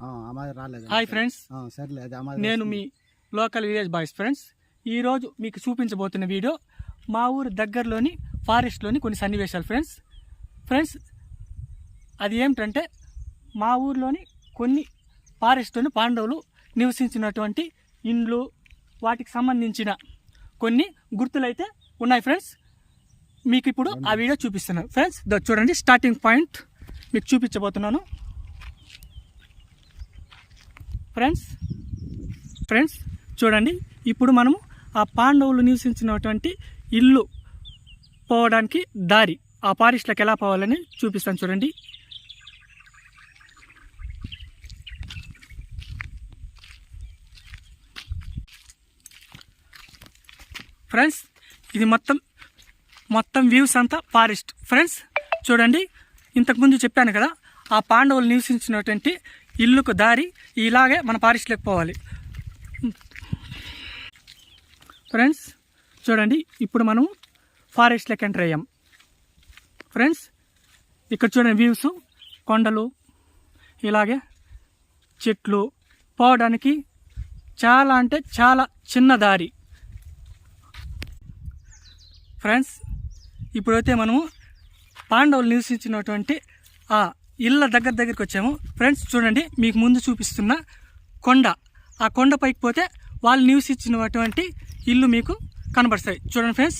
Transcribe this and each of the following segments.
Hi friends, నేను మీ local village boys friends. ఈరోజు మీకు చూపించబోతున్న వీడియో మా ఊరు దగ్గరలోని ఫారెస్ట్లోని కొన్ని సన్నివేశాలు ఫ్రెండ్స్. అది ఏమిటంటే మా ఊర్లోని కొన్ని ఫారెస్ట్లోని పాండవులు నివసించినటువంటి ఇండ్లు, వాటికి సంబంధించిన కొన్ని గుర్తులైతే ఉన్నాయి ఫ్రెండ్స్. మీకు ఇప్పుడు ఆ వీడియో చూపిస్తున్నాను ఫ్రెండ్స్. చూడండి, స్టార్టింగ్ పాయింట్ మీకు చూపించబోతున్నాను ఫ్రెండ్స్. చూడండి, ఇప్పుడు మనము ఆ పాండవులు నివసించినటువంటి ఇల్లు పోవడానికి దారి, ఆ ఫారెస్ట్లోకి ఎలా పోవాలని చూపిస్తాను. చూడండి, ఫ్రెండ్స్, ఇది మొత్తం వ్యూస్ అంతా ఫారెస్ట్ ఫ్రెండ్స్. చూడండి, ఇంతకుముందు చెప్పాను కదా, ఆ పాండవులు నివసించినటువంటి ఇల్లుకు దారి ఇలాగే మన ఫారెస్ట్లోకి పోవాలి ఫ్రెండ్స్. చూడండి, ఇప్పుడు మనం ఫారెస్ట్లోకి ఎంటర్ అయ్యాం ఫ్రెండ్స్. ఇక్కడ చూడండి వ్యూస్, కొండలు, ఇలాగే చెట్లు, పోవడానికి చాలా అంటే చాలా చిన్న దారి ఫ్రెండ్స్. ఇప్పుడైతే మనము పాండవులు నివసించినటువంటి ఆ ఇళ్ళ దగ్గరికి వచ్చాము ఫ్రెండ్స్. చూడండి, మీకు ముందు చూపిస్తున్న కొండ, ఆ కొండ పైకి పోతే వాళ్ళు నివసించినటువంటి ఇల్లు మీకు కనబడతాయి. చూడండి ఫ్రెండ్స్,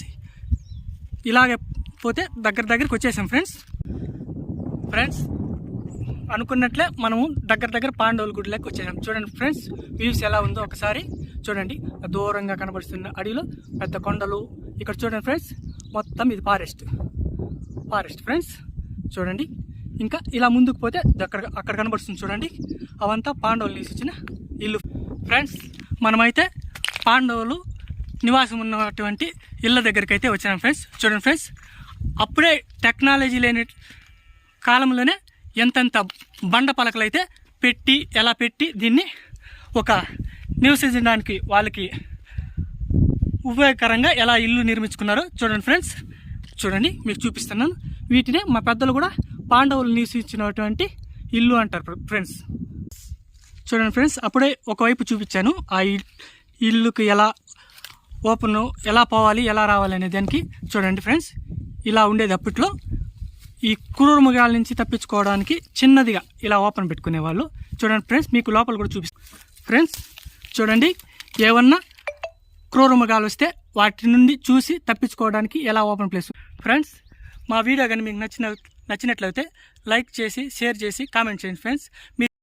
ఇలాగే పోతే దగ్గరికి వచ్చేసాం ఫ్రెండ్స్. అనుకున్నట్లే మనము దగ్గర పాండవుల గుడిలోకి వచ్చేసాం. చూడండి ఫ్రెండ్స్, వ్యూస్ ఎలా ఉందో ఒకసారి చూడండి. దూరంగా కనబడుతున్న అడవిలో పెద్ద కొండలు. ఇక్కడ చూడండి ఫ్రెండ్స్, మొత్తం ఇది ఫారెస్ట్ ఫ్రెండ్స్. చూడండి, ఇంకా ఇలా ముందుకు పోతే అక్కడ కనబడుతుంది చూడండి, అవంతా పాండవులు నివసించిన ఇల్లు ఫ్రెండ్స్. మనమైతే పాండవులు నివాసం ఉన్నటువంటి ఇళ్ళ దగ్గరికి అయితే వచ్చాం ఫ్రెండ్స్. చూడండి ఫ్రెండ్స్, అప్పుడే టెక్నాలజీ లేని కాలంలోనే ఎంతెంత బండ పలకలు అయితే ఎలా పెట్టి దీన్ని ఒక నివసించడానికి వాళ్ళకి ఉపయోగకరంగా ఎలా ఇల్లు నిర్మించుకున్నారో చూడండి ఫ్రెండ్స్. చూడండి, మీకు చూపిస్తున్నాను. వీటినే మా పెద్దలు కూడా పాండవులు నివసించినటువంటి ఇల్లు అంటారు ఫ్రెండ్స్. చూడండి ఫ్రెండ్స్, అప్పుడే ఒకవైపు చూపించాను ఆ ఇల్లుకి ఎలా పోవాలి, ఎలా రావాలి అనే దానికి. చూడండి ఫ్రెండ్స్, ఇలా ఉండేది అప్పట్లో. ఈ క్రూర మృగాల నుంచి తప్పించుకోవడానికి చిన్నదిగా ఇలా ఓపెన్ పెట్టుకునేవాళ్ళు. చూడండి ఫ్రెండ్స్, మీకు లోపల కూడా చూపిస్తాను ఫ్రెండ్స్. చూడండి, ఏమన్నా క్రూర మృగాలు వస్తే వాటి నుండి చూసి తప్పించుకోవడానికి ఎలా ఓపెన్ ప్లేస్ ఫ్రెండ్స్. మా వీడియో కానీ మీకు నచ్చినట్లయితే లైక్ చేసి, షేర్ చేసి, కామెంట్ చేయండి ఫ్రెండ్స్.